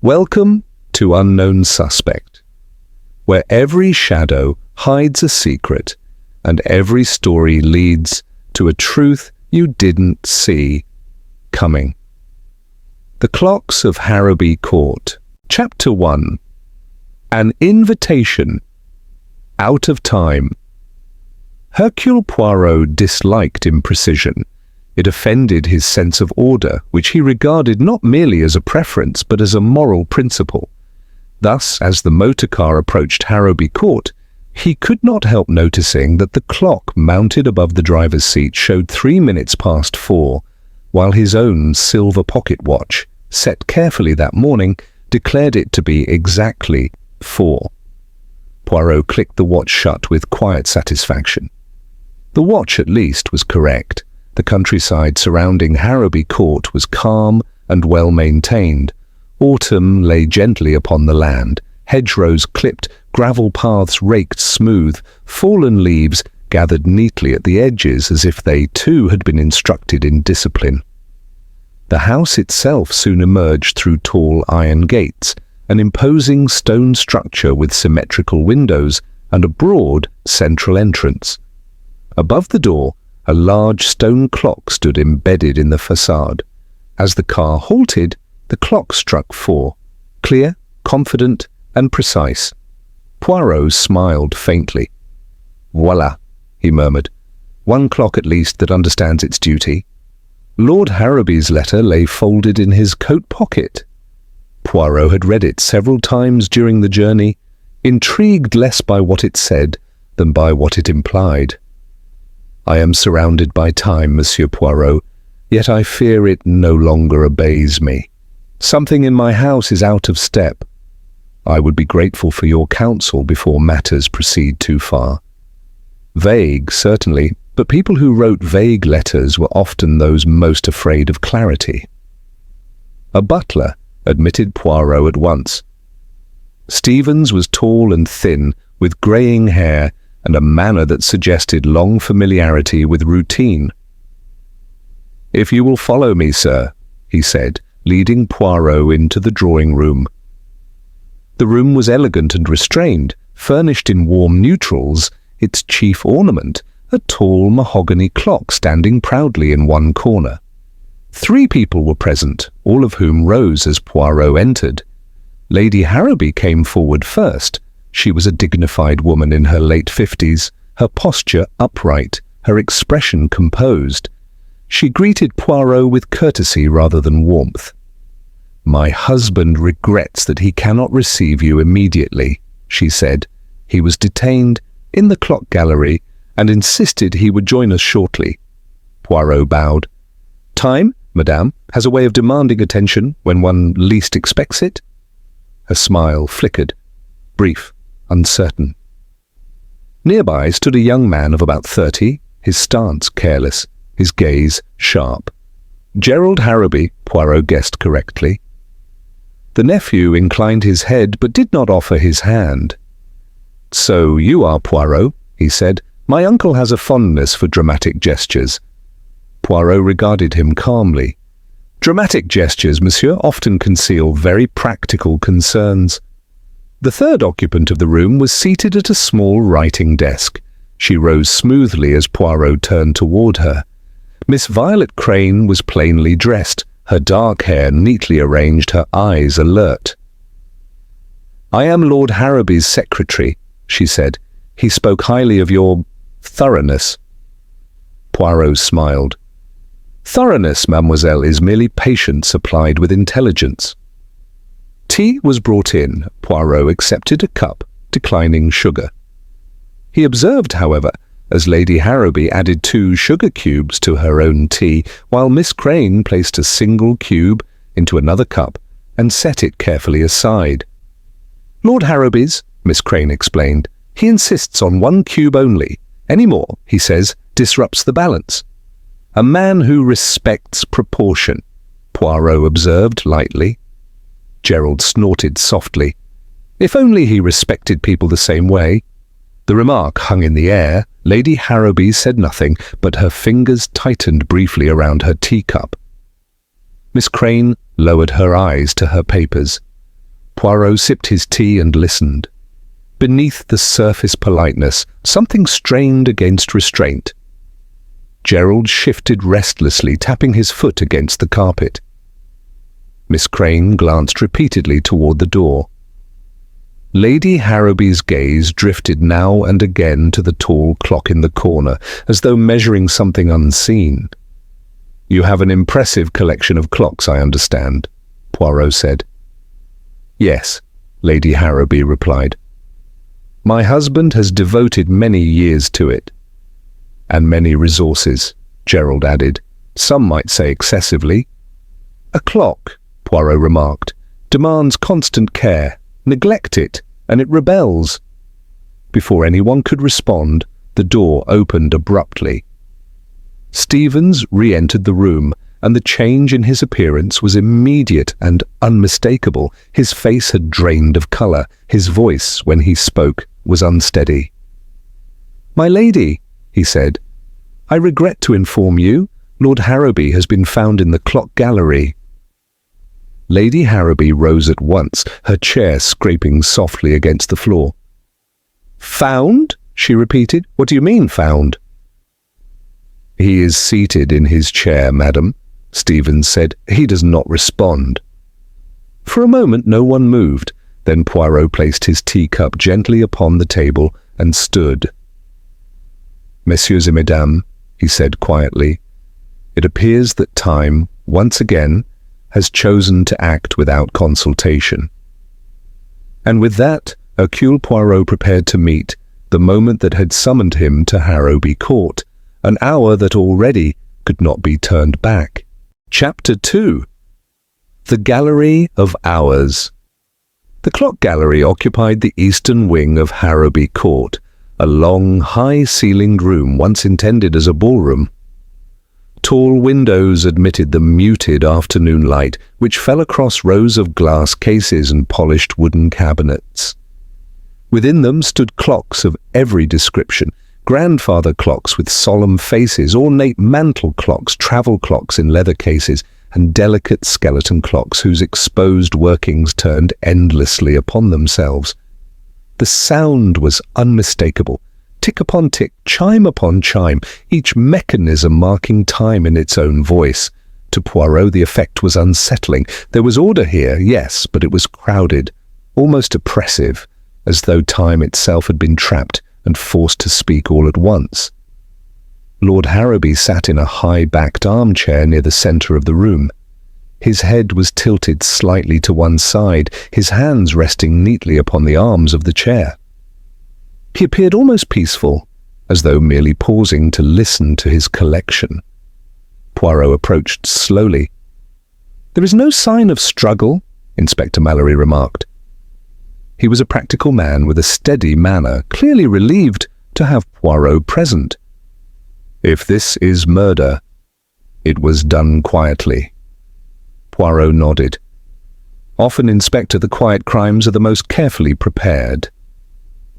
Welcome to Unknown Suspect, where every shadow hides a secret and every story leads to a truth you didn't see coming. The Clocks of Harrowby Court, Chapter 1. An Invitation. Out of Time. Hercule Poirot disliked imprecision. It offended his sense of order, which he regarded not merely as a preference but as a moral principle. Thus, as the motor car approached Harrowby Court, he could not help noticing that the clock mounted above the driver's seat showed 3 minutes past 4, while his own silver pocket watch, set carefully that morning, declared it to be exactly 4. Poirot clicked the watch shut with quiet satisfaction. The watch, at least, was correct. The countryside surrounding Harrowby Court was calm and well maintained. Autumn lay gently upon the land, hedgerows clipped, gravel paths raked smooth, fallen leaves gathered neatly at the edges as if they too had been instructed in discipline. The house itself soon emerged through tall iron gates, an imposing stone structure with symmetrical windows and a broad central entrance. Above the door, a large stone clock stood embedded in the facade. As the car halted, the clock struck 4, clear, confident, and precise. Poirot smiled faintly. "Voila," he murmured. "One clock at least that understands its duty." Lord Harrowby's letter lay folded in his coat pocket. Poirot had read it several times during the journey, intrigued less by what it said than by what it implied. "I am surrounded by time, Monsieur Poirot, yet I fear it no longer obeys me. Something in my house is out of step. I would be grateful for your counsel before matters proceed too far." Vague, certainly, but people who wrote vague letters were often those most afraid of clarity. A butler admitted Poirot at once. Stevens was tall and thin, with greying hair and a manner that suggested long familiarity with routine. "If you will follow me, sir," he said, leading Poirot into the drawing room. The room was elegant and restrained, furnished in warm neutrals, its chief ornament a tall mahogany clock standing proudly in one corner. 3 people were present, all of whom rose as Poirot entered. Lady Harrowby came forward first. She was a dignified woman in her late 50s, her posture upright, her expression composed. She greeted Poirot with courtesy rather than warmth. "My husband regrets that he cannot receive you immediately," she said. "He was detained in the clock gallery and insisted he would join us shortly." Poirot bowed. "Time, madame, has a way of demanding attention when one least expects it." Her smile flickered, brief, uncertain. Nearby stood a young man of about 30, his stance careless, his gaze sharp. Gerald Harrowby, Poirot guessed correctly. The nephew inclined his head but did not offer his hand. "So you are Poirot," he said. "My uncle has a fondness for dramatic gestures." Poirot regarded him calmly. "Dramatic gestures, monsieur, often conceal very practical concerns." The third occupant of the room was seated at a small writing desk. She rose smoothly as Poirot turned toward her. Miss Violet Crane was plainly dressed, her dark hair neatly arranged, her eyes alert. "I am Lord Harrowby's secretary," she said. "He spoke highly of your thoroughness." Poirot smiled. "Thoroughness, mademoiselle, is merely patience applied with intelligence." Tea was brought in. Poirot accepted a cup, declining sugar. He observed, however, as Lady Harrowby added 2 sugar cubes to her own tea, while Miss Crane placed a single cube into another cup and set it carefully aside. "Lord Harrowby's," Miss Crane explained. "He insists on 1 cube only. Any more, he says, disrupts the balance." "A man who respects proportion," Poirot observed lightly. Gerald snorted softly. If only he respected people the same way. The remark hung in the air. Lady Harrowby said nothing, but her fingers tightened briefly around her teacup. Miss Crane lowered her eyes to her papers. Poirot sipped his tea and listened. Beneath the surface politeness, something strained against restraint. Gerald shifted restlessly, tapping his foot against the carpet. Miss Crane glanced repeatedly toward the door. Lady Harrowby's gaze drifted now and again to the tall clock in the corner, as though measuring something unseen. "You have an impressive collection of clocks, I understand," Poirot said. "Yes," Lady Harrowby replied. "My husband has devoted many years to it." "And many resources," Gerald added. "Some might say excessively." "A clock," Poirot remarked, "demands constant care. Neglect it, and it rebels." Before anyone could respond, the door opened abruptly. Stevens re-entered the room, and the change in his appearance was immediate and unmistakable. His face had drained of colour. His voice, when he spoke, was unsteady. "My lady," he said, "I regret to inform you, Lord Harrowby has been found in the clock gallery." Lady Harrowby rose at once, her chair scraping softly against the floor. "Found?" she repeated. "What do you mean, found?" "He is seated in his chair, madam," Stevens said. "He does not respond." For a moment no one moved. Then Poirot placed his teacup gently upon the table and stood. "Messieurs et mesdames," he said quietly, "it appears that time, once again, has chosen to act without consultation." And with that, Hercule Poirot prepared to meet the moment that had summoned him to Harrowby Court, an hour that already could not be turned back. Chapter 2. The Gallery of Hours. The clock gallery occupied the eastern wing of Harrowby Court, a long, high-ceilinged room once intended as a ballroom. Tall windows admitted the muted afternoon light, which fell across rows of glass cases and polished wooden cabinets. Within them stood clocks of every description, grandfather clocks with solemn faces, ornate mantel clocks, travel clocks in leather cases, and delicate skeleton clocks whose exposed workings turned endlessly upon themselves. The sound was unmistakable. Tick upon tick, chime upon chime, each mechanism marking time in its own voice. To Poirot the effect was unsettling. There was order here, yes, but it was crowded, almost oppressive, as though time itself had been trapped and forced to speak all at once. Lord Harrowby sat in a high-backed armchair near the centre of the room. His head was tilted slightly to one side, his hands resting neatly upon the arms of the chair. He appeared almost peaceful, as though merely pausing to listen to his collection. Poirot approached slowly. "There is no sign of struggle," Inspector Mallory remarked. He was a practical man with a steady manner, clearly relieved to have Poirot present. "If this is murder, it was done quietly." Poirot nodded. "Often, Inspector, the quiet crimes are the most carefully prepared."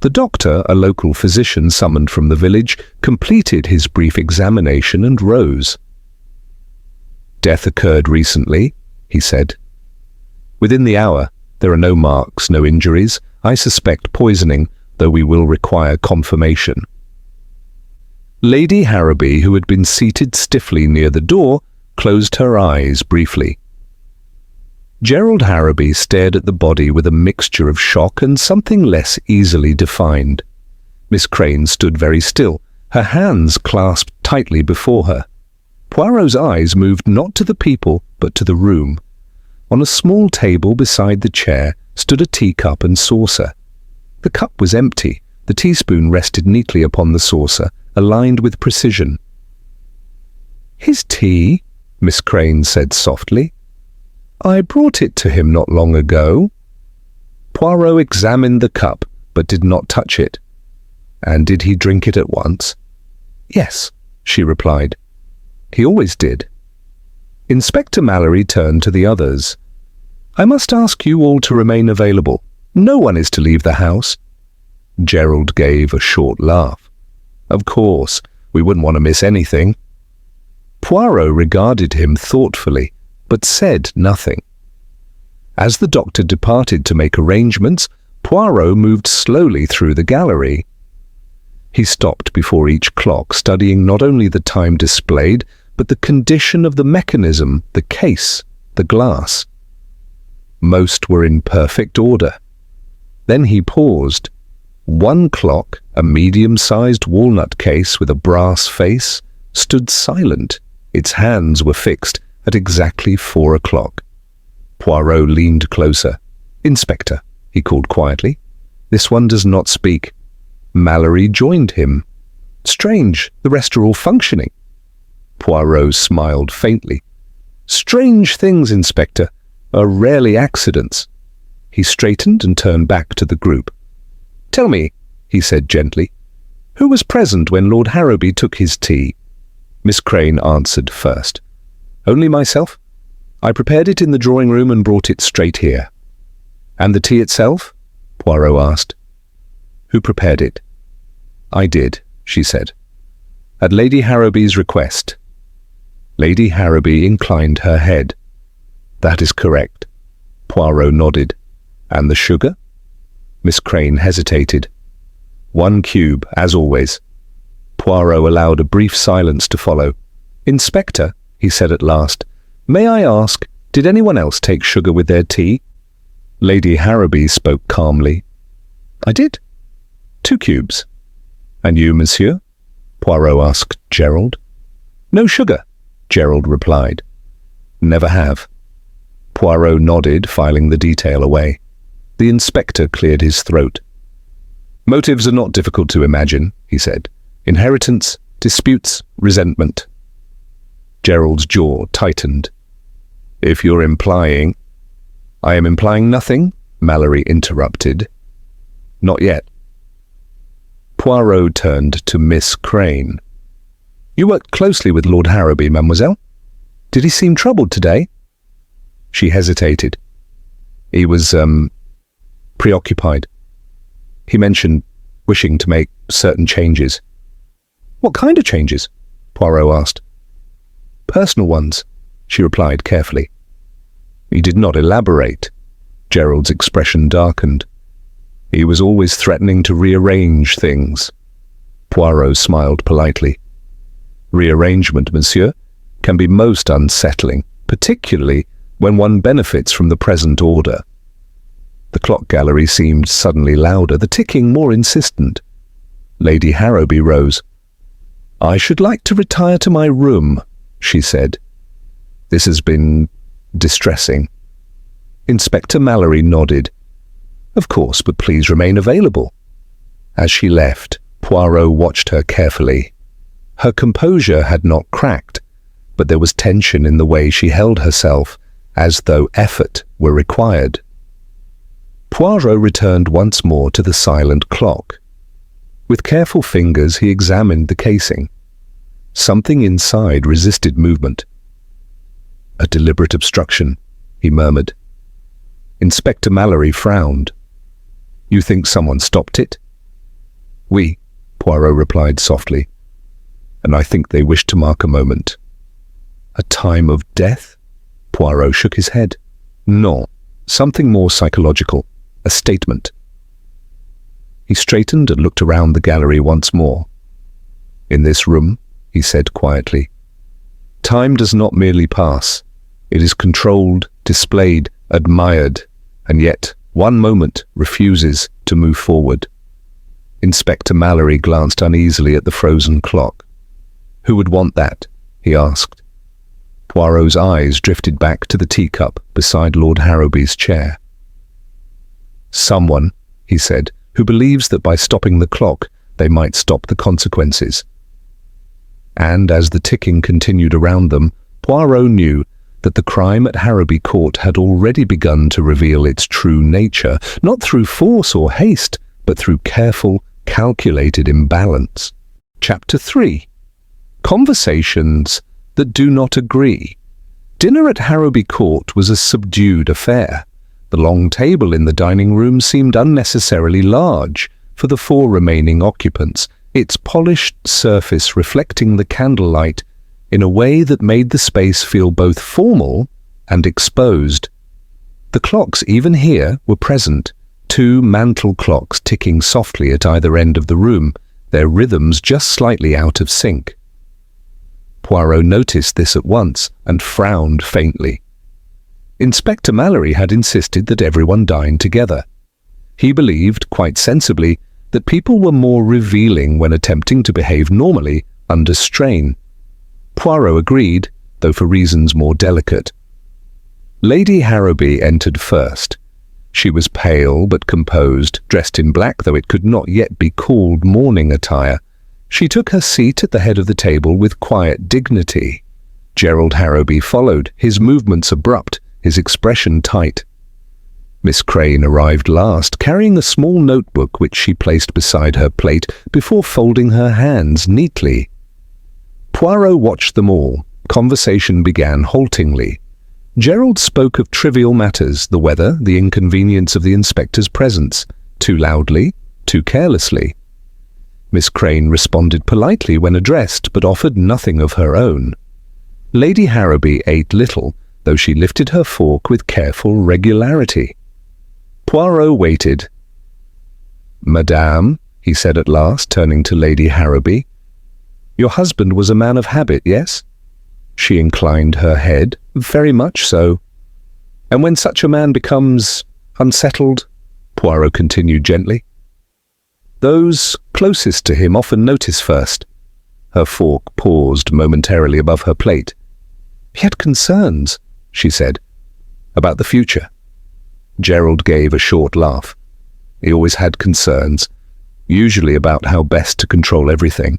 The doctor, a local physician summoned from the village, completed his brief examination and rose. "Death occurred recently," he said. "Within the hour. There are no marks, no injuries. I suspect poisoning, though we will require confirmation." Lady Harrowby, who had been seated stiffly near the door, closed her eyes briefly. Gerald Harrowby stared at the body with a mixture of shock and something less easily defined. Miss Crane stood very still, her hands clasped tightly before her. Poirot's eyes moved not to the people, but to the room. On a small table beside the chair stood a teacup and saucer. The cup was empty. The teaspoon rested neatly upon the saucer, aligned with precision. "His tea," Miss Crane said softly. "I brought it to him not long ago." Poirot examined the cup, but did not touch it. "And did he drink it at once?" "Yes," she replied. "He always did." Inspector Mallory turned to the others. "I must ask you all to remain available. No one is to leave the house." Gerald gave a short laugh. "Of course, we wouldn't want to miss anything." Poirot regarded him thoughtfully, but said nothing. As the doctor departed to make arrangements, Poirot moved slowly through the gallery. He stopped before each clock, studying not only the time displayed, but the condition of the mechanism, the case, the glass. Most were in perfect order. Then he paused. One clock, a medium-sized walnut case with a brass face, stood silent. Its hands were fixed at exactly 4 o'clock. Poirot leaned closer. "Inspector," he called quietly. "This one does not speak." Mallory joined him. "Strange, the rest are all functioning." Poirot smiled faintly. "Strange things, Inspector, are rarely accidents." He straightened and turned back to the group. "Tell me," he said gently, "who was present when Lord Harrowby took his tea?" Miss Crane answered first. "Only myself. I prepared it in the drawing-room and brought it straight here." "And the tea itself?" Poirot asked. "Who prepared it?" "I did," she said. "At Lady Harrowby's request." Lady Harrowby inclined her head. "That is correct." Poirot nodded. "And the sugar?" Miss Crane hesitated. "1 cube, as always." Poirot allowed a brief silence to follow. "Inspector," he said at last, "may I ask, did anyone else take sugar with their tea?" Lady Harrowby spoke calmly. "I did. 2 cubes." "And you, monsieur?" Poirot asked Gerald. "No sugar," Gerald replied. "Never have." Poirot nodded, filing the detail away. The inspector cleared his throat. "Motives are not difficult to imagine," he said. "Inheritance, disputes, resentment." Gerald's jaw tightened. "If you're implying—" "I am implying nothing," Mallory interrupted. "Not yet." Poirot turned to Miss Crane. "You worked closely with Lord Harrowby, mademoiselle. Did he seem troubled today?" She hesitated. "He was, preoccupied. He mentioned wishing to make certain changes." "What kind of changes?" Poirot asked. "Personal ones," she replied carefully. He did not elaborate. Gerald's expression darkened. He was always threatening to rearrange things. Poirot smiled politely. "Rearrangement, monsieur, can be most unsettling, particularly when one benefits from the present order." The clock gallery seemed suddenly louder, the ticking more insistent. Lady Harrowby rose. "I should like to retire to my room," she said. "This has been distressing." Inspector Mallory nodded. "Of course, but please remain available." As she left, Poirot watched her carefully. Her composure had not cracked, but there was tension in the way she held herself, as though effort were required. Poirot returned once more to the silent clock. With careful fingers he examined the casing. Something inside resisted movement. "A deliberate obstruction," he murmured. Inspector Mallory frowned. "You think someone stopped it?" "Oui," Poirot replied softly. "And I think they wished to mark a moment." "A time of death?" Poirot shook his head. "No, something more psychological. A statement." He straightened and looked around the gallery once more. "In this room," he said quietly, "time does not merely pass. It is controlled, displayed, admired, and yet one moment refuses to move forward." Inspector Mallory glanced uneasily at the frozen clock. "Who would want that?" he asked. Poirot's eyes drifted back to the teacup beside Lord Harrowby's chair. "Someone," he said, "who believes that by stopping the clock they might stop the consequences." And as the ticking continued around them, Poirot knew that the crime at Harrowby Court had already begun to reveal its true nature, not through force or haste, but through careful, calculated imbalance. Chapter 3. Conversations that do not agree. Dinner at Harrowby Court was a subdued affair. The long table in the dining room seemed unnecessarily large for the 4 remaining occupants, its polished surface reflecting the candlelight in a way that made the space feel both formal and exposed. The clocks, even here, were present. 2 mantel clocks ticking softly at either end of the room, their rhythms just slightly out of sync. Poirot noticed this at once and frowned faintly. Inspector Mallory had insisted that everyone dine together. He believed, quite sensibly, that people were more revealing when attempting to behave normally under strain. Poirot agreed, though for reasons more delicate. Lady Harrowby entered first. She was pale but composed, dressed in black, though it could not yet be called mourning attire. She took her seat at the head of the table with quiet dignity. Gerald Harrowby followed, his movements abrupt, his expression tight. Miss Crane arrived last, carrying a small notebook which she placed beside her plate before folding her hands neatly. Poirot watched them all. Conversation began haltingly. Gerald spoke of trivial matters, the weather, the inconvenience of the inspector's presence, too loudly, too carelessly. Miss Crane responded politely when addressed, but offered nothing of her own. Lady Harrowby ate little, though she lifted her fork with careful regularity. Poirot waited. "Madame," he said at last, turning to Lady Harrowby, "your husband was a man of habit, yes?" She inclined her head. "Very much so." "And when such a man becomes unsettled," Poirot continued gently, "those closest to him often notice first." Her fork paused momentarily above her plate. "He had concerns," she said, "about the future." Gerald gave a short laugh. He always had concerns, usually about how best to control everything.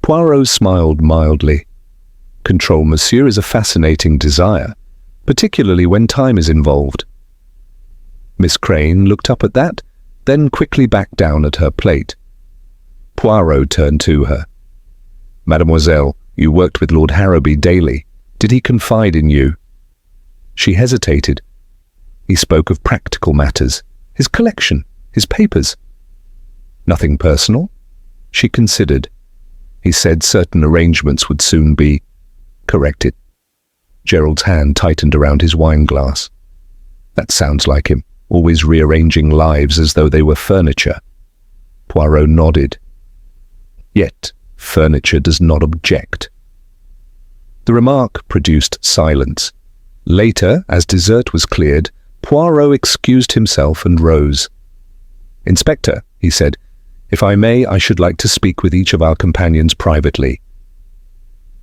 Poirot smiled mildly. Control, monsieur, is a fascinating desire, particularly when time is involved. Miss Crane looked up at that, then quickly back down at her plate. Poirot turned to her. "Mademoiselle, you worked with Lord Harrowby daily. Did he confide in you?" She hesitated. He spoke of practical matters, his collection, his papers. "Nothing personal?" She considered. He said certain arrangements would soon be corrected. Gerald's hand tightened around his wine glass. "That sounds like him, always rearranging lives as though they were furniture." Poirot nodded. "Yet furniture does not object." The remark produced silence. Later, as dessert was cleared, Poirot excused himself and rose. "Inspector," he said, "if I may, I should like to speak with each of our companions privately."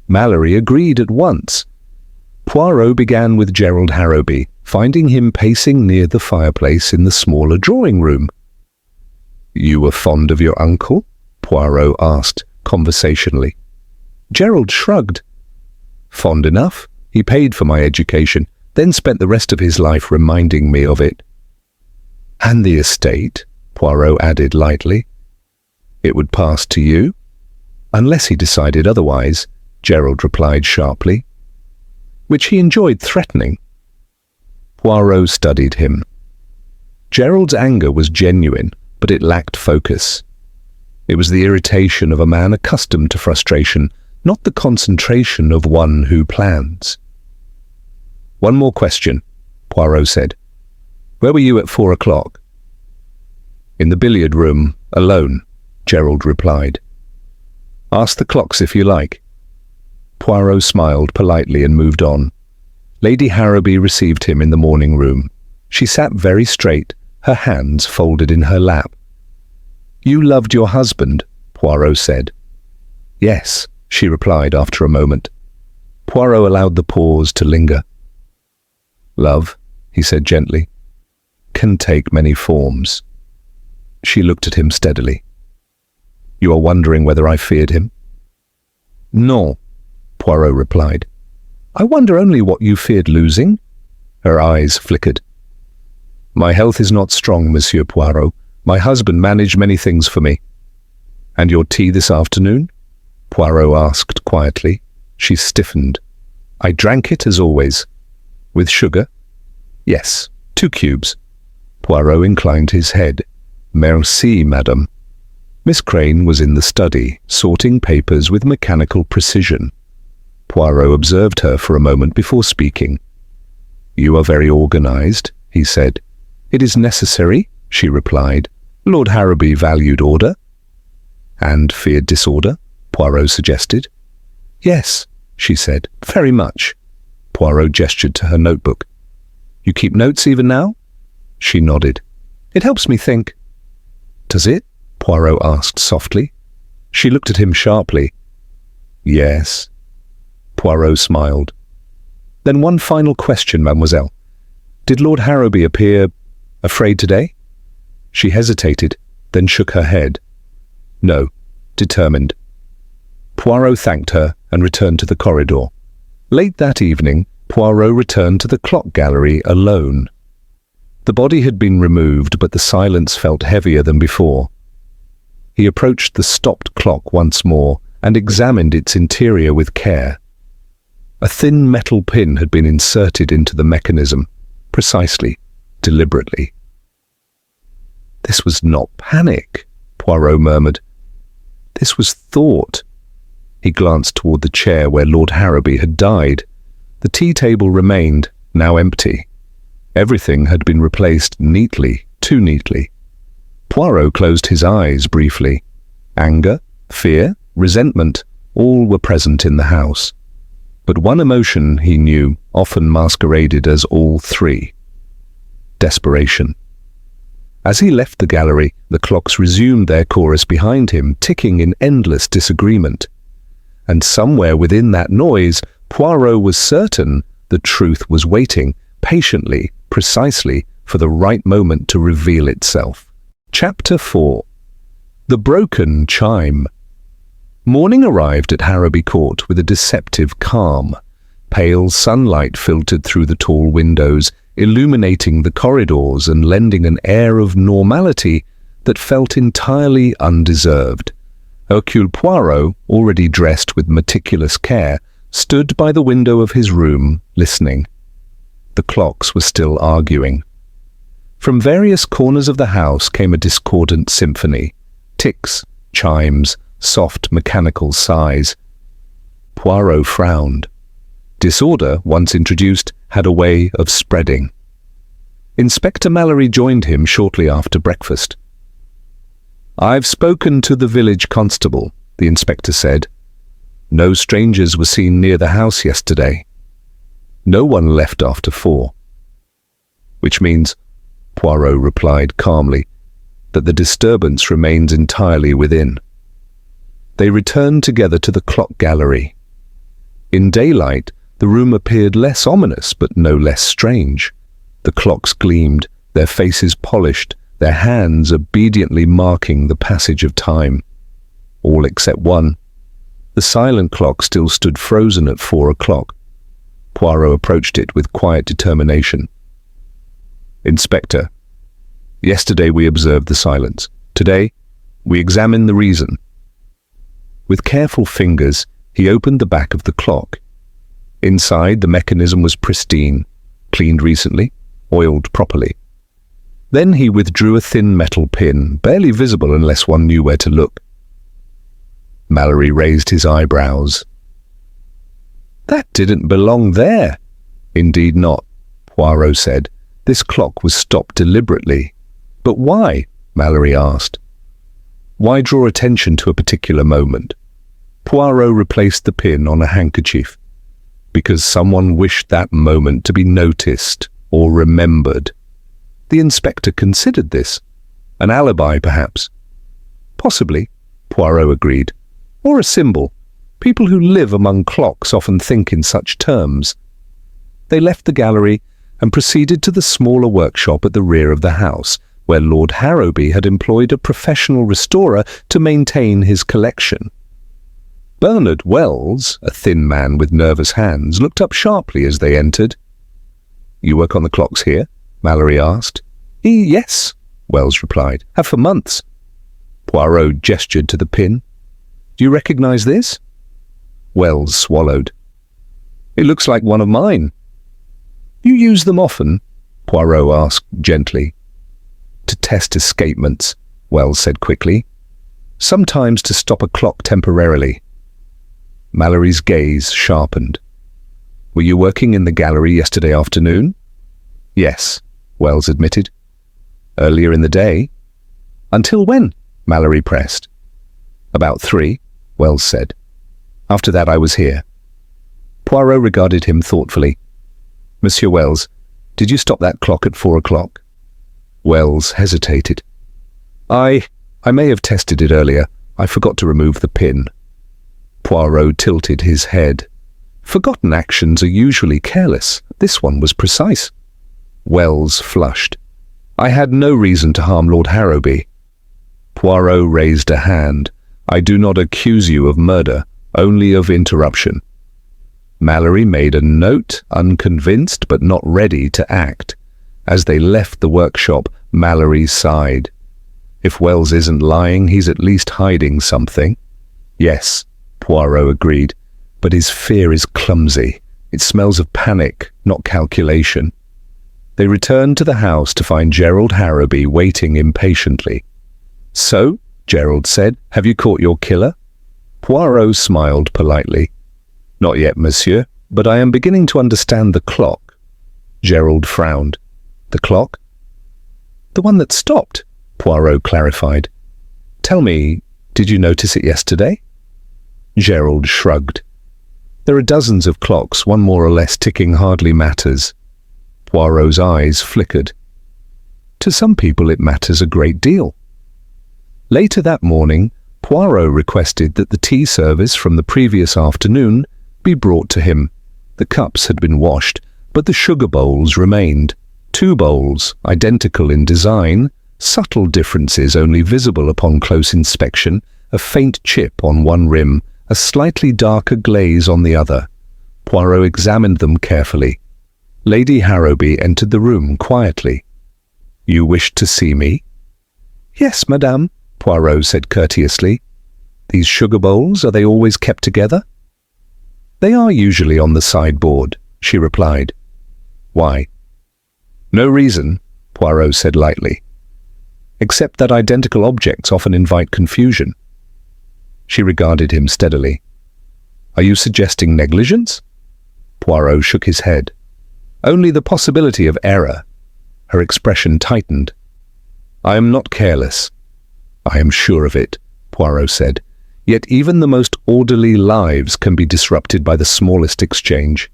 Mallory agreed at once. Poirot began with Gerald Harrowby, finding him pacing near the fireplace in the smaller drawing room. "You were fond of your uncle?" Poirot asked, conversationally. Gerald shrugged. "Fond enough. He paid for my education, then spent the rest of his life reminding me of it." "And the estate?" Poirot added lightly. "It would pass to you?" "Unless he decided otherwise," Gerald replied sharply. "Which he enjoyed threatening." Poirot studied him. Gerald's anger was genuine, but it lacked focus. It was the irritation of a man accustomed to frustration, not the concentration of one who plans. "One more question," Poirot said. "Where were you at 4 o'clock?" "In the billiard room, alone," Gerald replied. "Ask the clocks if you like." Poirot smiled politely and moved on. Lady Harrowby received him in the morning room. She sat very straight, her hands folded in her lap. "You loved your husband," Poirot said. "Yes," she replied after a moment. Poirot allowed the pause to linger. "Love," he said gently, "can take many forms." She looked at him steadily. "You are wondering whether I feared him?" "No," Poirot replied. "I wonder only what you feared losing." Her eyes flickered. "My health is not strong, Monsieur Poirot. My husband managed many things for me." "And your tea this afternoon?" Poirot asked quietly. She stiffened. "I drank it as always." "With sugar?" "Yes, 2 cubes." Poirot inclined his head. "Merci, madame." Miss Crane was in the study, sorting papers with mechanical precision. Poirot observed her for a moment before speaking. "You are very organized," he said. "It is necessary," she replied. "Lord Harrowby valued order." "And feared disorder," Poirot suggested. "Yes," she said, "very much." Poirot gestured to her notebook. "You keep notes even now?" She nodded. "It helps me think." "Does it?" Poirot asked softly. She looked at him sharply. "Yes." Poirot smiled. "Then one final question, mademoiselle. Did Lord Harrowby appear afraid today?" She hesitated, then shook her head. "No, determined." Poirot thanked her and returned to the corridor. Late that evening, Poirot returned to the clock gallery alone. The body had been removed, but the silence felt heavier than before. He approached the stopped clock once more and examined its interior with care. A thin metal pin had been inserted into the mechanism, precisely, deliberately. "This was not panic," Poirot murmured. "This was thought." He glanced toward the chair where Lord Harrowby had died. The tea table remained, now empty. Everything had been replaced neatly, too neatly. Poirot closed his eyes briefly. Anger, fear, resentment, all were present in the house. But one emotion, he knew, often masqueraded as all three: desperation. As he left the gallery, the clocks resumed their chorus behind him, ticking in endless disagreement. And somewhere within that noise, Poirot was certain the truth was waiting, patiently, precisely, for the right moment to reveal itself. Chapter 4. The Broken Chime. Morning arrived at Harrowby Court with a deceptive calm. Pale sunlight filtered through the tall windows, illuminating the corridors and lending an air of normality that felt entirely undeserved. Hercule Poirot, already dressed with meticulous care, stood by the window of his room, listening. The clocks were still arguing. From various corners of the house came a discordant symphony: ticks, chimes, soft mechanical sighs. Poirot frowned. Disorder, once introduced, had a way of spreading. Inspector Mallory joined him shortly after breakfast. "I've spoken to the village constable," the inspector said. "No strangers were seen near the house yesterday. No one left after 4. "Which means," Poirot replied calmly, "that the disturbance remains entirely within." They returned together to the clock gallery. In daylight, the room appeared less ominous but no less strange. The clocks gleamed, their faces polished, their hands obediently marking the passage of time. All except one. The silent clock still stood frozen at 4 o'clock. Poirot approached it with quiet determination. "Inspector, yesterday we observed the silence. Today, we examine the reason." With careful fingers, he opened the back of the clock. Inside, the mechanism was pristine, cleaned recently, oiled properly. Then he withdrew a thin metal pin, barely visible unless one knew where to look. Mallory raised his eyebrows. "That didn't belong there." "Indeed not," Poirot said. "This clock was stopped deliberately." "But why?" Mallory asked. "Why draw attention to a particular moment?" Poirot replaced the pin on a handkerchief. "Because someone wished that moment to be noticed or remembered." The inspector considered this. An alibi, perhaps. "Possibly," Poirot agreed. "Or a symbol. People who live among clocks often think in such terms." They left the gallery and proceeded to the smaller workshop at the rear of the house, where Lord Harrowby had employed a professional restorer to maintain his collection. Bernard Wells, a thin man with nervous hands, looked up sharply as they entered. "You work on the clocks here?" Mallory asked. "Yes," Wells replied. "Have for months." Poirot gestured to the pin. "Do you recognize this?" Wells swallowed. "It looks like one of mine." "You use them often?" Poirot asked gently. "To test escapements," Wells said quickly. "Sometimes to stop a clock temporarily." Mallory's gaze sharpened. "Were you working in the gallery yesterday afternoon?" Yes, Wells admitted. Earlier in the day? Until when? Mallory pressed. About 3, Wells said. After that I was here. Poirot regarded him thoughtfully. Monsieur Wells, did you stop that clock at 4 o'clock? Wells hesitated. I may have tested it earlier. I forgot to remove the pin. Poirot tilted his head. Forgotten actions are usually careless. This one was precise. Wells flushed. I had no reason to harm Lord Harrowby. Poirot raised a hand. I do not accuse you of murder, only of interruption. Mallory made a note, unconvinced but not ready to act. As they left the workshop, Mallory sighed. If Wells isn't lying, he's at least hiding something. Yes, Poirot agreed, but his fear is clumsy. It smells of panic, not calculation. They returned to the house to find Gerald Harrowby waiting impatiently. So, Gerald said, have you caught your killer? Poirot smiled politely. Not yet, monsieur, but I am beginning to understand the clock. Gerald frowned. The clock? The one that stopped, Poirot clarified. Tell me, did you notice it yesterday? Gerald shrugged. There are dozens of clocks, one more or less ticking hardly matters. Poirot's eyes flickered. To some people it matters a great deal. Later that morning, Poirot requested that the tea service from the previous afternoon be brought to him. The cups had been washed, but the sugar bowls remained. 2 bowls, identical in design, subtle differences only visible upon close inspection, a faint chip on one rim, a slightly darker glaze on the other. Poirot examined them carefully. Lady Harrowby entered the room quietly. You wished to see me? Yes, madame, Poirot said courteously. These sugar bowls, are they always kept together? They are usually on the sideboard, she replied. Why? No reason, Poirot said lightly. Except that identical objects often invite confusion. She regarded him steadily. Are you suggesting negligence? Poirot shook his head. Only the possibility of error. Her expression tightened. I am not careless. I am sure of it, Poirot said. Yet even the most orderly lives can be disrupted by the smallest exchange.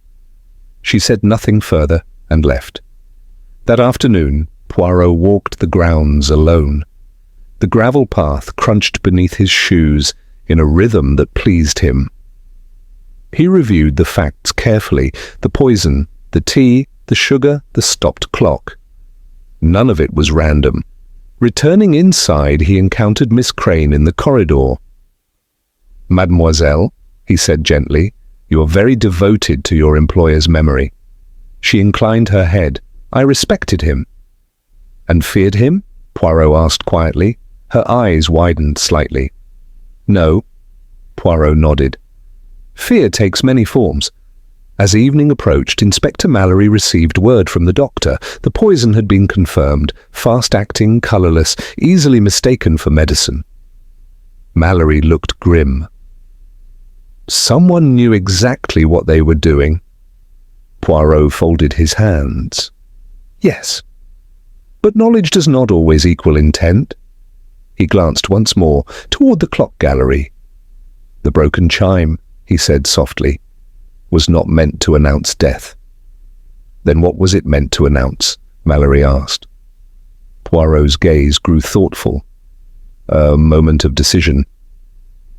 She said nothing further and left. That afternoon, Poirot walked the grounds alone. The gravel path crunched beneath his shoes in a rhythm that pleased him. He reviewed the facts carefully, the poison, the tea, the sugar, the stopped clock. None of it was random. Returning inside, he encountered Miss Crane in the corridor. Mademoiselle, he said gently, you are very devoted to your employer's memory. She inclined her head. I respected him. And feared him? Poirot asked quietly. Her eyes widened slightly. No, Poirot nodded. Fear takes many forms. As evening approached, Inspector Mallory received word from the doctor. The poison had been confirmed, fast-acting, colourless, easily mistaken for medicine. Mallory looked grim. Someone knew exactly what they were doing. Poirot folded his hands. Yes, but knowledge does not always equal intent. He glanced once more toward the clock gallery. The broken chime, he said softly, was not meant to announce death. Then what was it meant to announce? Mallory asked. Poirot's gaze grew thoughtful. A moment of decision.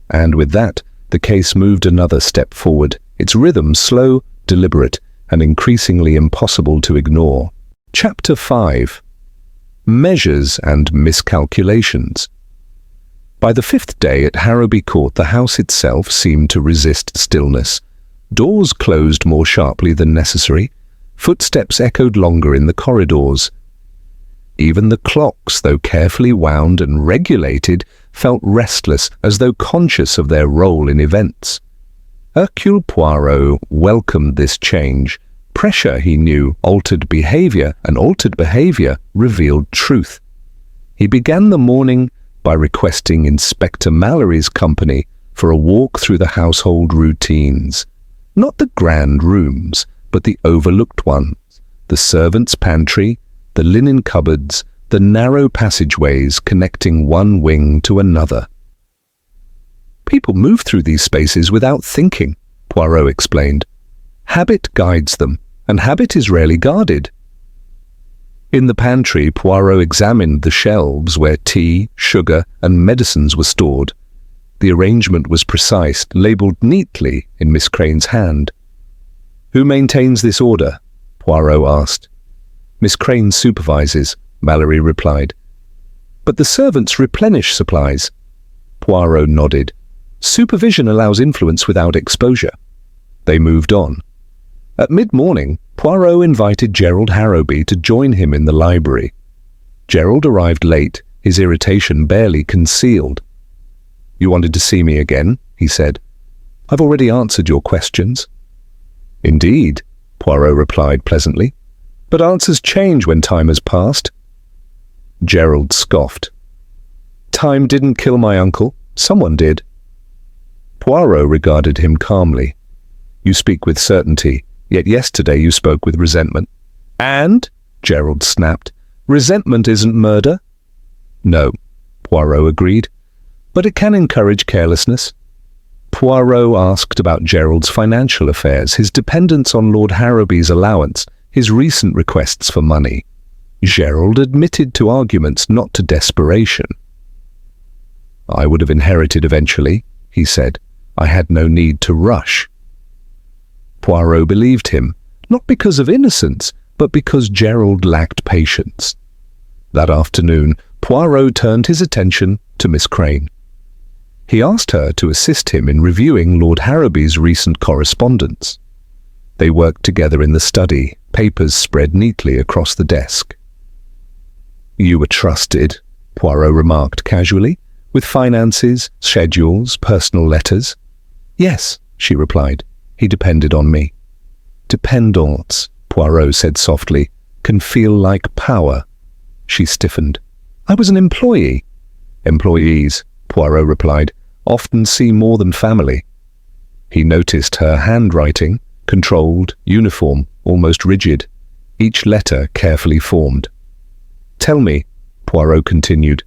And with that, the case moved another step forward, its rhythm slow, deliberate, and increasingly impossible to ignore. Chapter 5. Measures and Miscalculations. By the 5th day at Harrowby Court, the house itself seemed to resist stillness. Doors closed more sharply than necessary. Footsteps echoed longer in the corridors. Even the clocks, though carefully wound and regulated, felt restless, as though conscious of their role in events. Hercule Poirot welcomed this change. Pressure, he knew, altered behavior, and altered behavior revealed truth. He began the morning by requesting Inspector Mallory's company for a walk through the household routines. Not the grand rooms, but the overlooked ones, the servants' pantry, the linen cupboards, the narrow passageways connecting one wing to another. People move through these spaces without thinking, Poirot explained. Habit guides them, and habit is rarely guarded. In the pantry, Poirot examined the shelves where tea, sugar, and medicines were stored. The arrangement was precise, labelled neatly in Miss Crane's hand. "Who maintains this order?" Poirot asked. "Miss Crane supervises," Mallory replied. "But the servants replenish supplies." Poirot nodded. "Supervision allows influence without exposure." They moved on. At mid-morning, Poirot invited Gerald Harrowby to join him in the library. Gerald arrived late, his irritation barely concealed. "You wanted to see me again?" he said. "I've already answered your questions." "Indeed," Poirot replied pleasantly. "But answers change when time has passed." Gerald scoffed. "Time didn't kill my uncle. Someone did." Poirot regarded him calmly. "You speak with certainty, yet yesterday you spoke with resentment." "And?" Gerald snapped. "Resentment isn't murder." "No," Poirot agreed. "But it can encourage carelessness." Poirot asked about Gerald's financial affairs, his dependence on Lord Harrowby's allowance, his recent requests for money. Gerald admitted to arguments, not to desperation. "I would have inherited eventually," he said. "I had no need to rush." Poirot believed him, not because of innocence, but because Gerald lacked patience. That afternoon, Poirot turned his attention to Miss Crane. He asked her to assist him in reviewing Lord Harrowby's recent correspondence. They worked together in the study, papers spread neatly across the desk. "You were trusted," Poirot remarked casually, "with finances, schedules, personal letters." "Yes," she replied. "He depended on me." "Dependence," Poirot said softly, "can feel like power." She stiffened. "I was an employee." "Employees," Poirot replied, "often see more than family." He noticed her handwriting, controlled, uniform, almost rigid, each letter carefully formed. "Tell me," Poirot continued,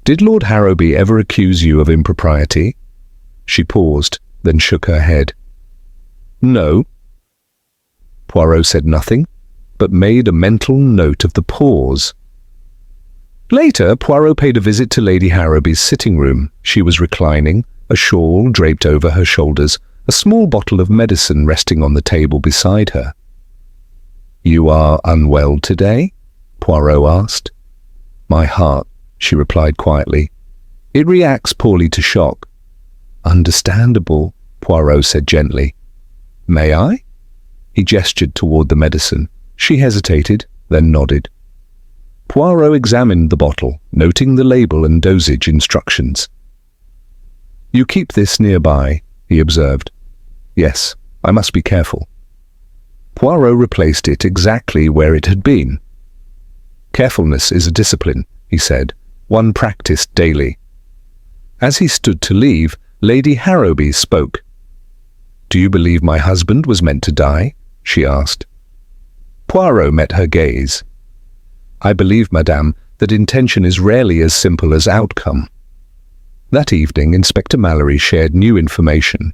"did Lord Harrowby ever accuse you of impropriety?" She paused, then shook her head. "No." Poirot said nothing, but made a mental note of the pause. Later, Poirot paid a visit to Lady Harrowby's sitting room. She was reclining, a shawl draped over her shoulders, a small bottle of medicine resting on the table beside her. "You are unwell today?" Poirot asked. "My heart," she replied quietly. "It reacts poorly to shock." "Understandable," Poirot said gently. "May I?" He gestured toward the medicine. She hesitated, then nodded. Poirot examined the bottle, noting the label and dosage instructions. "You keep this nearby," he observed. "Yes, I must be careful." Poirot replaced it exactly where it had been. "Carefulness is a discipline," he said, "one practiced daily." As he stood to leave, Lady Harrowby spoke. "Do you believe my husband was meant to die?" she asked. Poirot met her gaze. "I believe, madame, that intention is rarely as simple as outcome." That evening, Inspector Mallory shared new information.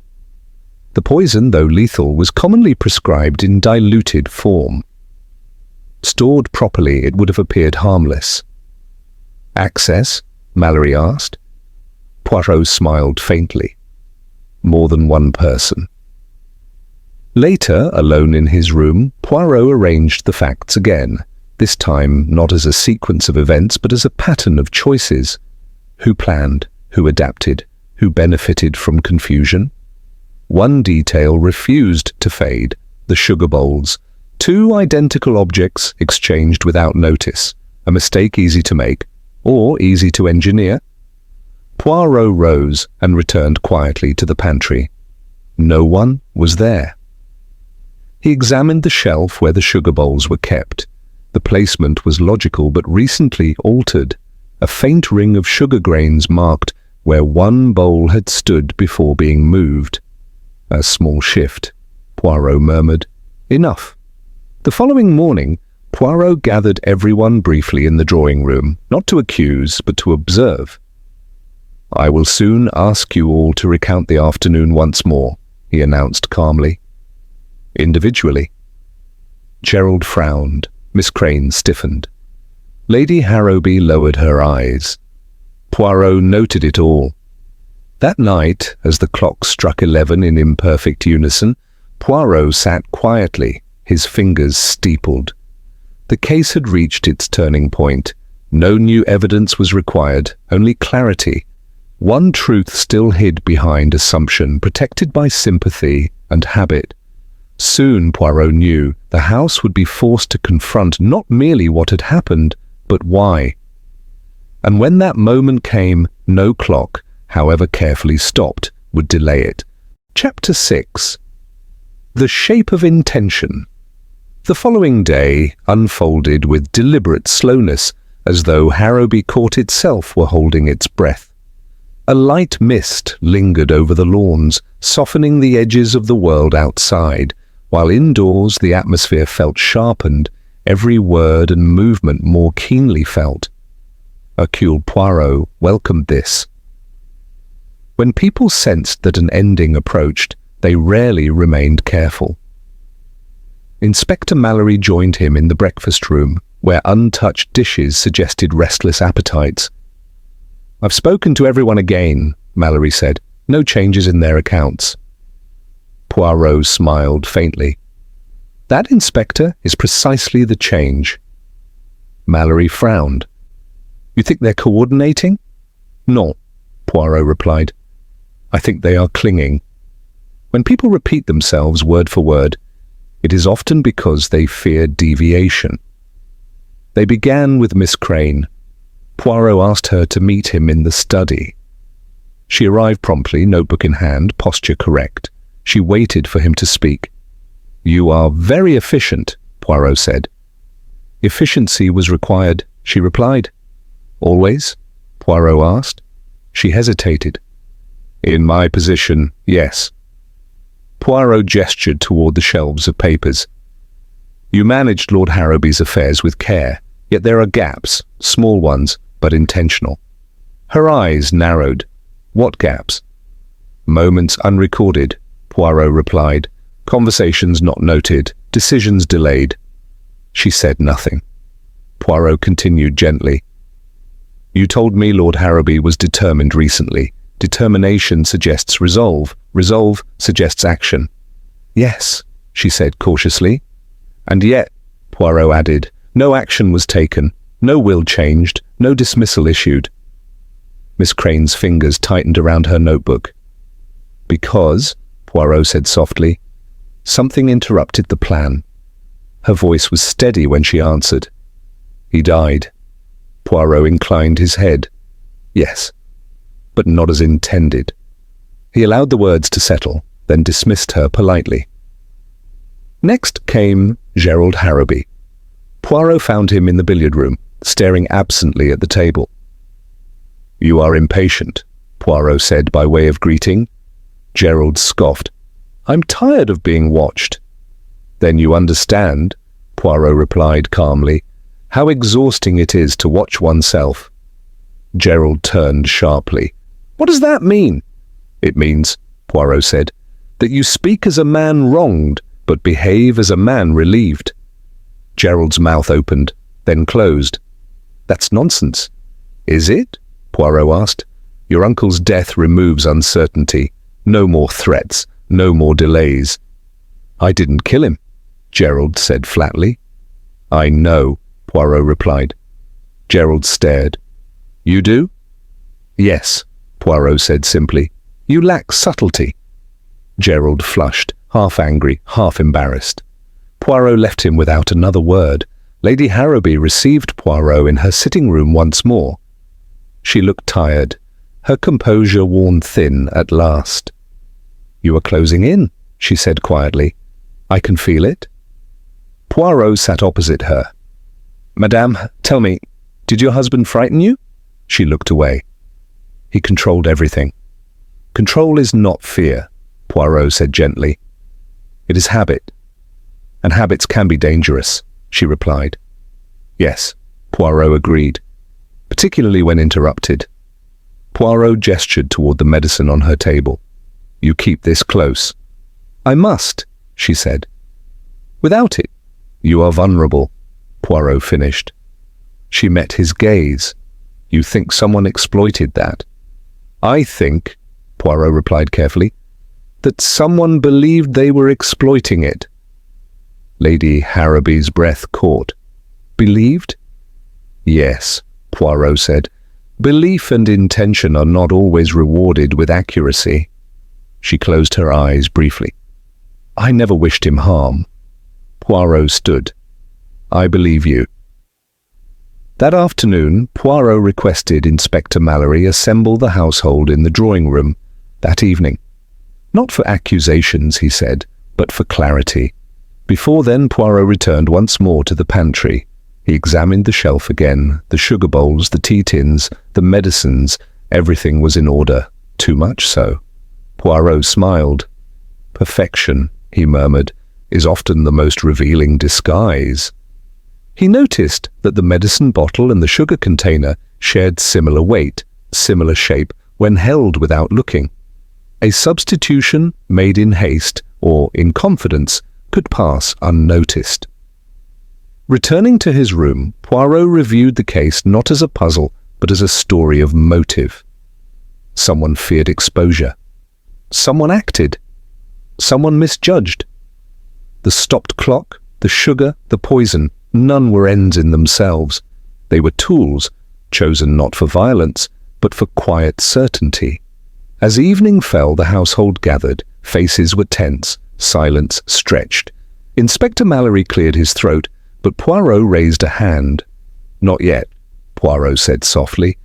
The poison, though lethal, was commonly prescribed in diluted form. Stored properly, it would have appeared harmless. "Access?" Mallory asked. Poirot smiled faintly. "More than one person." Later, alone in his room, Poirot arranged the facts again, this time not as a sequence of events but as a pattern of choices. Who planned? Who adapted? Who benefited from confusion? One detail refused to fade: the sugar bowls. Two identical objects exchanged without notice. A mistake easy to make, or easy to engineer. Poirot rose and returned quietly to the pantry. No one was there. He examined the shelf where the sugar bowls were kept. The placement was logical but recently altered. A faint ring of sugar grains marked where one bowl had stood before being moved. "A small shift," Poirot murmured. "Enough." The following morning, Poirot gathered everyone briefly in the drawing room, not to accuse, but to observe. "I will soon ask you all to recount the afternoon once more," he announced calmly. "Individually." Gerald frowned. Miss Crane stiffened. Lady Harrowby lowered her eyes. Poirot noted it all. That night, as the clock struck 11 in imperfect unison, Poirot sat quietly, his fingers steepled. The case had reached its turning point. No new evidence was required, only clarity. One truth still hid behind assumption, protected by sympathy and habit. Soon, Poirot knew, the house would be forced to confront not merely what had happened, but why. And when that moment came, no clock, however carefully stopped, would delay it. Chapter 6. The Shape of Intention. The following day unfolded with deliberate slowness, as though Harrowby Court itself were holding its breath. A light mist lingered over the lawns, softening the edges of the world outside, while indoors the atmosphere felt sharpened, every word and movement more keenly felt. Hercule Poirot welcomed this. When people sensed that an ending approached, they rarely remained careful. Inspector Mallory joined him in the breakfast room, where untouched dishes suggested restless appetites. "I've spoken to everyone again," Mallory said. "No changes in their accounts." Poirot smiled faintly. "That, Inspector, is precisely the change." Mallory frowned. "You think they're coordinating?" "No," Poirot replied. "I think they are clinging. When people repeat themselves word for word, it is often because they fear deviation." They began with Miss Crane. Poirot asked her to meet him in the study. She arrived promptly, notebook in hand, posture correct. She waited for him to speak. "You are very efficient," Poirot said. "Efficiency was required," she replied. "Always?" Poirot asked. She hesitated. "In my position, yes." Poirot gestured toward the shelves of papers. "You managed Lord Harrowby's affairs with care, yet there are gaps, small ones, but intentional." Her eyes narrowed. "What gaps?" "Moments unrecorded," Poirot replied. "Conversations not noted, decisions delayed." She said nothing. Poirot continued gently. "You told me Lord Harrowby was determined recently. Determination suggests resolve. Resolve suggests action." "Yes," she said cautiously. "And yet," Poirot added, "no action was taken, no will changed, no dismissal issued." Miss Crane's fingers tightened around her notebook. "Because," Poirot said softly, "something interrupted the plan." Her voice was steady when she answered. "He died." Poirot inclined his head. "Yes, but not as intended." He allowed the words to settle, then dismissed her politely. Next came Gerald Harrowby. Poirot found him in the billiard room, staring absently at the table. "You are impatient," Poirot said by way of greeting. Gerald scoffed. "I'm tired of being watched." "Then you understand," Poirot replied calmly, "how exhausting it is to watch oneself." Gerald turned sharply. "What does that mean?" "It means," Poirot said, "that you speak as a man wronged, but behave as a man relieved." Gerald's mouth opened, then closed. "That's nonsense." "Is it?" Poirot asked. "Your uncle's death removes uncertainty. No more threats, no more delays." "I didn't kill him," Gerald said flatly. "I know," Poirot replied. Gerald stared. "You do?" "Yes," Poirot said simply. "You lack subtlety." Gerald flushed, half angry, half embarrassed. Poirot left him without another word. Lady Harrowby received Poirot in her sitting room once more. She looked tired, her composure worn thin at last. "You are closing in," she said quietly. "I can feel it." Poirot sat opposite her. "Madame, tell me, did your husband frighten you?" She looked away. "He controlled everything." "Control is not fear," Poirot said gently. "It is habit." and habits can be dangerous, she replied. Yes, Poirot agreed, particularly when interrupted. Poirot gestured toward the medicine on her table. You keep this close. I must, she said. Without it, you are vulnerable, Poirot finished. She met his gaze. You think someone exploited that? I think, Poirot replied carefully, that someone believed they were exploiting it. Lady Harrowby's breath caught. Believed? Yes, Poirot said. Belief and intention are not always rewarded with accuracy. She closed her eyes briefly. I never wished him harm. Poirot stood. I believe you. That afternoon, Poirot requested Inspector Mallory assemble the household in the drawing room that evening. Not for accusations, he said, but for clarity. Before then, Poirot returned once more to the pantry. He examined the shelf again, the sugar bowls, the tea tins, the medicines. Everything was in order, too much so. Poirot smiled. Perfection, he murmured, is often the most revealing disguise. He noticed that the medicine bottle and the sugar container shared similar weight, similar shape, when held without looking. A substitution made in haste or in confidence could pass unnoticed. Returning to his room, Poirot reviewed the case not as a puzzle, but as a story of motive. Someone feared exposure. Someone acted. Someone misjudged. The stopped clock, the sugar, the poison, none were ends in themselves. They were tools, chosen not for violence, but for quiet certainty. As evening fell, the household gathered. Faces were tense, silence stretched. Inspector Mallory cleared his throat, but Poirot raised a hand. Not yet, Poirot said softly.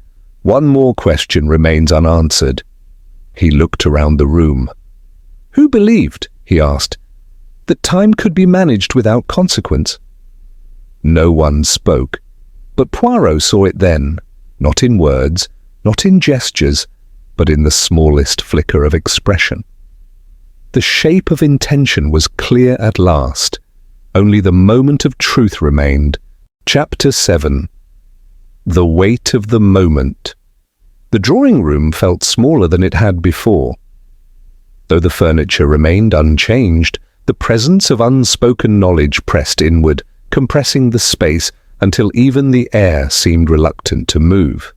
One more question remains unanswered. He looked around the room. Who believed, he asked, that time could be managed without consequence? No one spoke, but Poirot saw it then, not in words, not in gestures, but in the smallest flicker of expression. The shape of intention was clear at last. Only the moment of truth remained. Chapter 7. The weight of the moment. The drawing room felt smaller than it had before. Though the furniture remained unchanged, the presence of unspoken knowledge pressed inward, compressing the space until even the air seemed reluctant to move.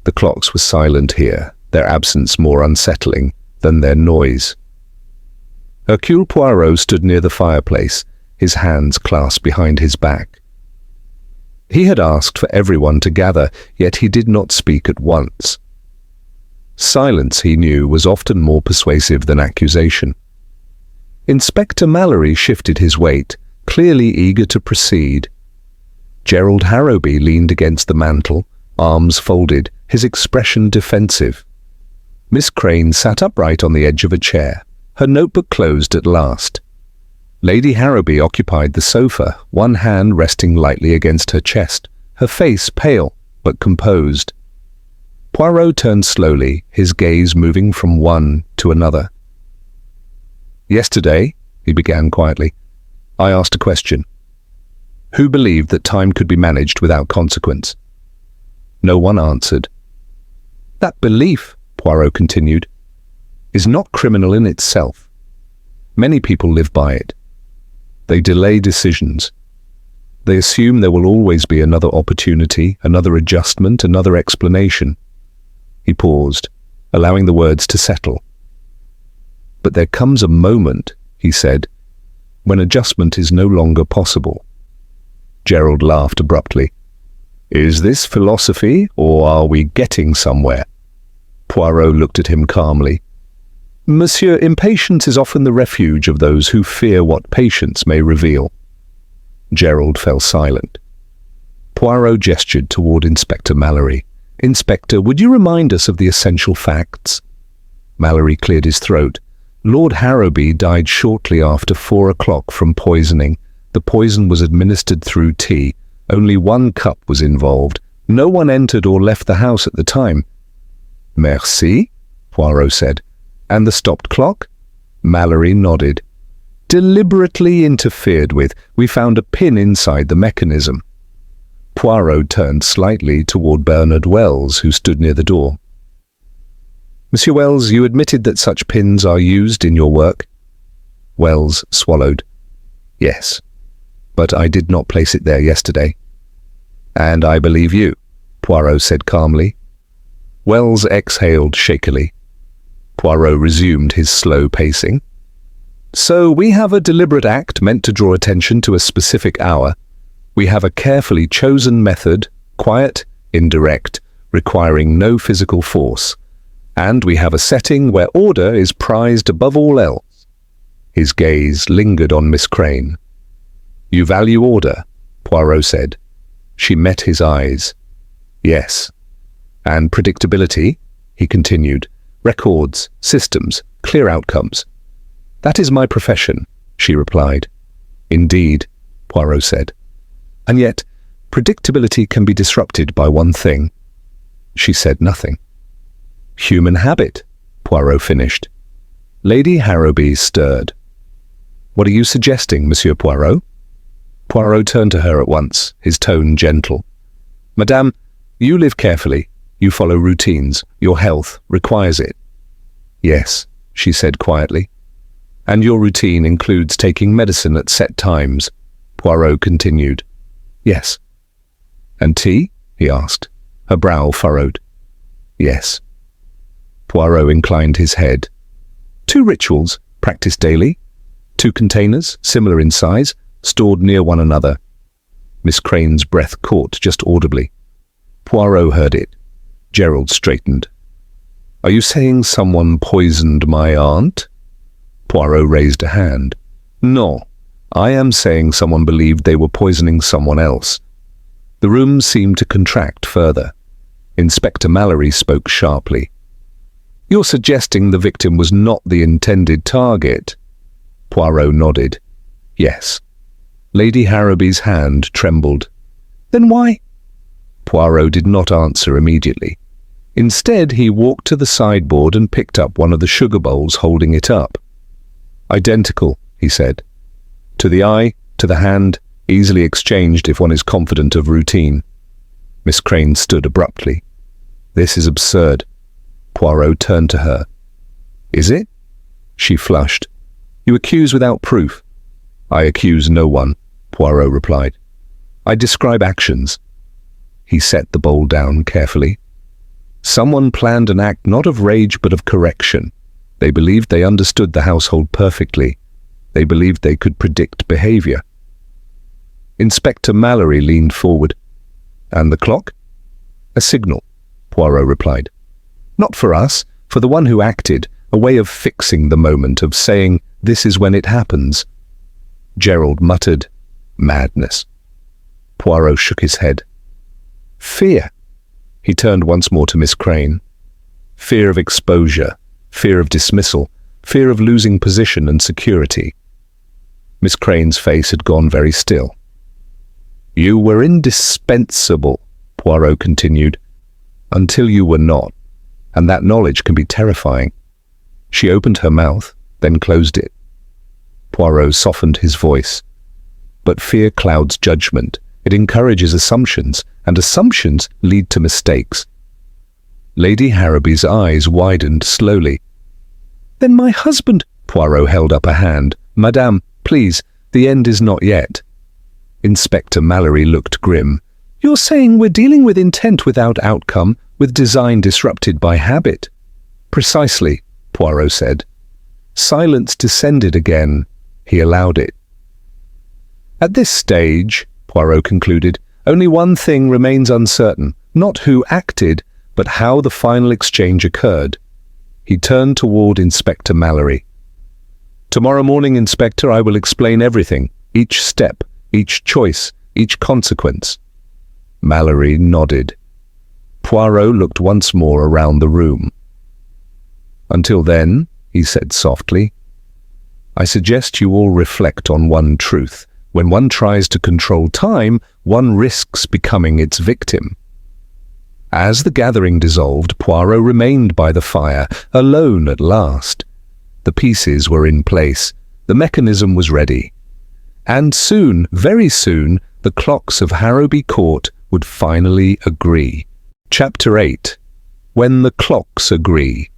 The clocks were silent here, their absence more unsettling than their noise. Hercule Poirot stood near the fireplace, his hands clasped behind his back. He had asked for everyone to gather, yet he did not speak at once. Silence, he knew, was often more persuasive than accusation. Inspector Mallory shifted his weight, clearly eager to proceed. Gerald Harrowby leaned against the mantel, arms folded, his expression defensive. Miss Crane sat upright on the edge of a chair, her notebook closed at last. Lady Harrowby occupied the sofa, one hand resting lightly against her chest, her face pale but composed. Poirot turned slowly, his gaze moving from one to another. Yesterday, he began quietly, I asked a question. Who believed that time could be managed without consequence? No one answered. That belief, Poirot continued, is not criminal in itself. Many people live by it. They delay decisions. They assume there will always be another opportunity, another adjustment, another explanation. He paused, allowing the words to settle. But there comes a moment, he said, when adjustment is no longer possible. Gerald laughed abruptly. Is this philosophy, or are we getting somewhere? Poirot looked at him calmly. Monsieur, impatience is often the refuge of those who fear what patience may reveal. Gerald fell silent. Poirot gestured toward Inspector Mallory. Inspector, would you remind us of the essential facts? Mallory cleared his throat. Lord Harrowby died shortly after 4 o'clock from poisoning. The poison was administered through tea. Only 1 cup was involved. No one entered or left the house at the time. Merci, Poirot said. And the stopped clock? Mallory nodded. Deliberately interfered with. We found a pin inside the mechanism. Poirot turned slightly toward Bernard Wells, who stood near the door. Monsieur Wells, you admitted that such pins are used in your work? Wells swallowed. Yes, but I did not place it there yesterday. And I believe you, Poirot said calmly. Wells exhaled shakily. Poirot resumed his slow pacing. So we have a deliberate act meant to draw attention to a specific hour. We have a carefully chosen method, quiet, indirect, requiring no physical force. And we have a setting where order is prized above all else. His gaze lingered on Miss Crane. You value order, Poirot said. She met his eyes. Yes. And predictability, he continued. Records, systems, clear outcomes. That is my profession, she replied. Indeed, Poirot said. And yet, predictability can be disrupted by one thing. She said nothing. Human habit, Poirot finished. Lady Harrowby stirred. What are you suggesting, Monsieur Poirot? Poirot turned to her at once, his tone gentle. Madame, you live carefully. You follow routines. Your health requires it. Yes, she said quietly. And your routine includes taking medicine at set times, Poirot continued. Yes. And tea? He asked. Her brow furrowed. Yes. Poirot inclined his head. 2 rituals, practiced daily. 2 containers, similar in size, stored near one another. Miss Crane's breath caught just audibly. Poirot heard it. Gerald straightened. Are you saying someone poisoned my aunt? Poirot raised a hand. No, I am saying someone believed they were poisoning someone else. The room seemed to contract further. Inspector Mallory spoke sharply. You're suggesting the victim was not the intended target? Poirot nodded. Yes. Lady Harrowby's hand trembled. Then why? Poirot did not answer immediately. Instead, he walked to the sideboard and picked up one of the sugar bowls, holding it up. Identical, he said. To the eye, to the hand, easily exchanged if one is confident of routine. Miss Crane stood abruptly. This is absurd. Poirot turned to her. Is it? She flushed. You accuse without proof. I accuse no one, Poirot replied. I describe actions. He set the bowl down carefully. Someone planned an act not of rage but of correction. They believed they understood the household perfectly. They believed they could predict behavior. Inspector Mallory leaned forward. And the clock? A signal, Poirot replied. Not for us, for the one who acted, a way of fixing the moment, of saying, this is when it happens. Gerald muttered, madness. Poirot shook his head. Fear. He turned once more to Miss Crane. Fear of exposure, fear of dismissal, fear of losing position and security. Miss Crane's face had gone very still. You were indispensable, Poirot continued, until you were not, and that knowledge can be terrifying. She opened her mouth, then closed it. Poirot softened his voice. But fear clouds judgment. It encourages assumptions, and assumptions lead to mistakes. Lady Harrowby's eyes widened slowly. Then my husband, Poirot held up a hand. Madame, please, the end is not yet. Inspector Mallory looked grim. You're saying we're dealing with intent without outcome, with design disrupted by habit? Precisely, Poirot said. Silence descended again. He allowed it. At this stage, Poirot concluded, only one thing remains uncertain, not who acted, but how the final exchange occurred. He turned toward Inspector Mallory. Tomorrow morning, Inspector, I will explain everything, each step, each choice, each consequence. Mallory nodded. Poirot looked once more around the room. Until then, he said softly, I suggest you all reflect on one truth. When one tries to control time, one risks becoming its victim. As the gathering dissolved, Poirot remained by the fire, alone at last. The pieces were in place. The mechanism was ready. And soon, very soon, the clocks of Harrowby Court would finally agree. Chapter 8. When the Clocks Agree.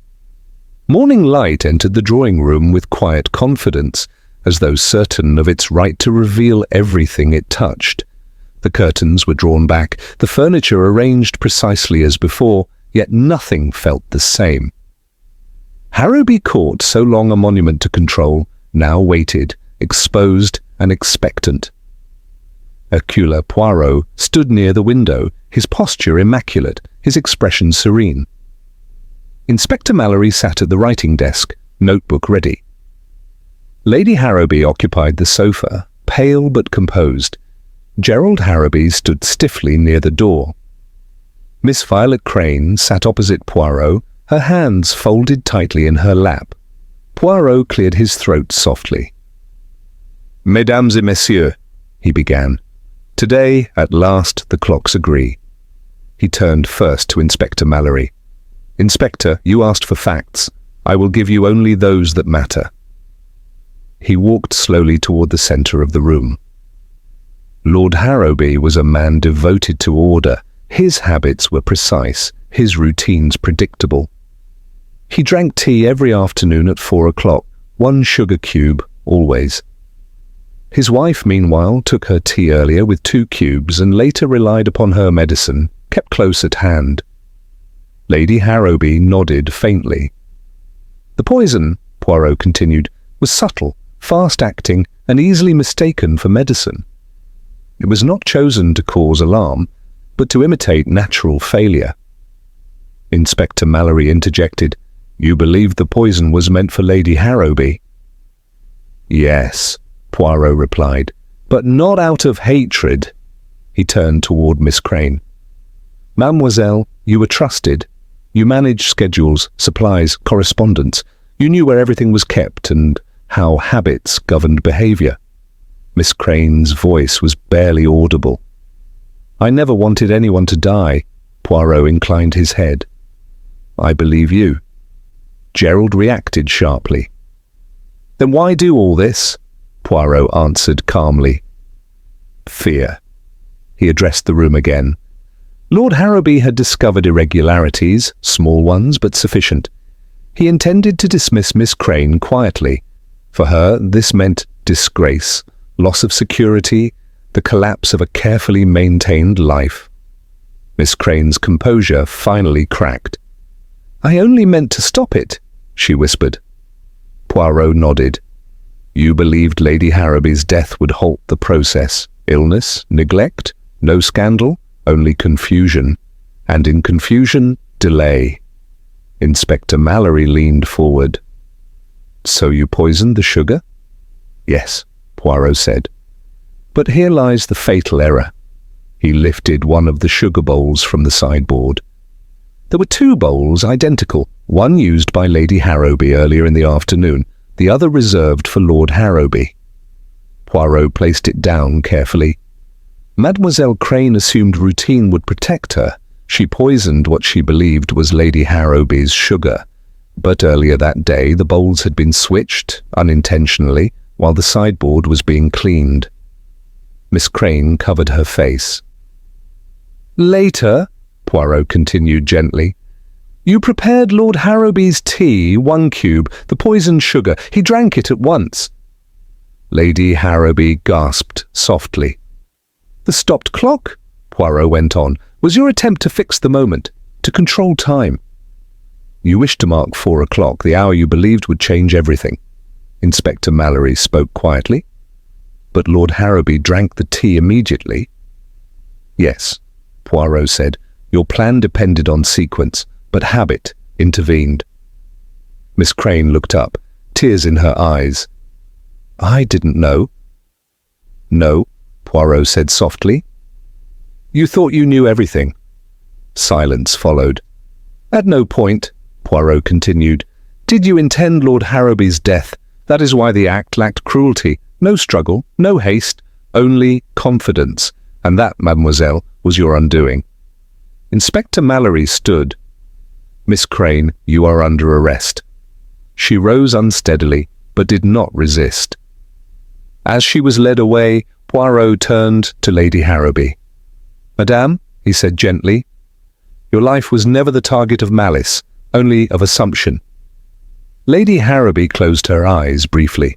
Morning light entered the drawing room with quiet confidence, as though certain of its right to reveal everything it touched. The curtains were drawn back, the furniture arranged precisely as before, yet nothing felt the same. Harrowby Court, so long a monument to control, now waited, exposed and expectant. Hercule Poirot stood near the window, his posture immaculate, his expression serene. Inspector Mallory sat at the writing desk, notebook ready. Lady Harrowby occupied the sofa, pale but composed. Gerald Harrowby stood stiffly near the door. Miss Violet Crane sat opposite Poirot, her hands folded tightly in her lap. Poirot cleared his throat softly. "Mesdames et messieurs," he began. "Today, at last, the clocks agree." He turned first to Inspector Mallory. "Inspector, you asked for facts. I will give you only those that matter." He walked slowly toward the center of the room. Lord Harrowby was a man devoted to order. His habits were precise, his routines predictable. He drank tea every afternoon at 4 o'clock, 1 sugar cube, always. His wife, meanwhile, took her tea earlier with 2 cubes and later relied upon her medicine, kept close at hand. Lady Harrowby nodded faintly. The poison, Poirot continued, was subtle, fast-acting, and easily mistaken for medicine. It was not chosen to cause alarm, but to imitate natural failure. Inspector Mallory interjected, "You believed the poison was meant for Lady Harrowby?" "Yes," Poirot replied, "but not out of hatred." He turned toward Miss Crane. "Mademoiselle, you were trusted. You managed schedules, supplies, correspondence. You knew where everything was kept and how habits governed behavior." Miss Crane's voice was barely audible. "I never wanted anyone to die." Poirot inclined his head. "I believe you." Gerald reacted sharply. "Then why do all this?" Poirot answered calmly. "Fear." He addressed the room again. Lord Harrowby had discovered irregularities, small ones but sufficient. He intended to dismiss Miss Crane quietly. For her, this meant disgrace, loss of security, the collapse of a carefully maintained life. Miss Crane's composure finally cracked. "I only meant to stop it," she whispered. Poirot nodded. "You believed Lady Harrowby's death would halt the process. Illness, neglect, no scandal, only confusion. And in confusion, delay." Inspector Mallory leaned forward. "So you poisoned the sugar?" "Yes," Poirot said. "But here lies the fatal error." He lifted one of the sugar bowls from the sideboard. There were 2 bowls identical, one used by Lady Harrowby earlier in the afternoon, the other reserved for Lord Harrowby. Poirot placed it down carefully. Mademoiselle Crane assumed routine would protect her. She poisoned what she believed was Lady Harrowby's sugar. But earlier that day the bowls had been switched, unintentionally, while the sideboard was being cleaned. Miss Crane covered her face. "Later," Poirot continued gently, "you prepared Lord Harrowby's tea, 1 cube, the poisoned sugar. He drank it at once." Lady Harrowby gasped softly. "The stopped clock," Poirot went on, "was your attempt to fix the moment, to control time. You wished to mark 4 o'clock, the hour you believed would change everything." Inspector Mallory spoke quietly. "But Lord Harrowby drank the tea immediately." "Yes," Poirot said, "your plan depended on sequence, but habit intervened." Miss Crane looked up, tears in her eyes. "I didn't know." "No," Poirot said softly. "You thought you knew everything." Silence followed. "At no point," Poirot continued, "did you intend Lord Harrowby's death. That is why the act lacked cruelty. No struggle, no haste, only confidence. And that, mademoiselle, was your undoing." Inspector Mallory stood. "Miss Crane, you are under arrest." She rose unsteadily, but did not resist. As she was led away, Poirot turned to Lady Harrowby. "Madame," he said gently, "your life was never the target of malice, only of assumption." Lady Harrowby closed her eyes briefly.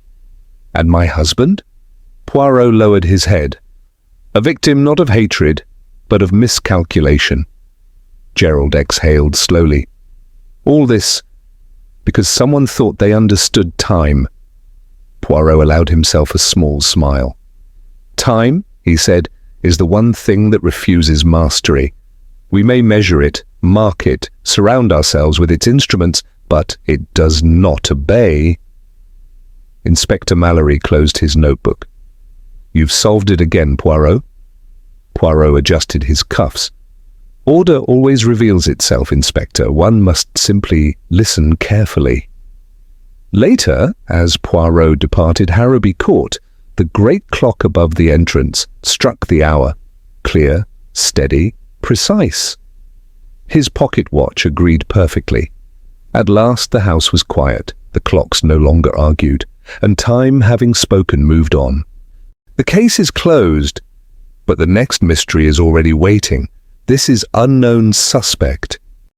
"And my husband?" Poirot lowered his head. "A victim not of hatred, but of miscalculation." Gerald exhaled slowly. "All this because someone thought they understood time." Poirot allowed himself a small smile. "Time," he said, "is the one thing that refuses mastery. We may measure it, mark it, surround ourselves with its instruments, but it does not obey." Inspector Mallory closed his notebook. "You've solved it again, Poirot." Poirot adjusted his cuffs. "Order always reveals itself, Inspector. One must simply listen carefully." Later, as Poirot departed Harrowby Court, the great clock above the entrance struck the hour, clear, steady, precise. His pocket watch agreed perfectly. At last the house was quiet, the clocks no longer argued, and time, having spoken, moved on. The case is closed, but the next mystery is already waiting. This is unknown suspect.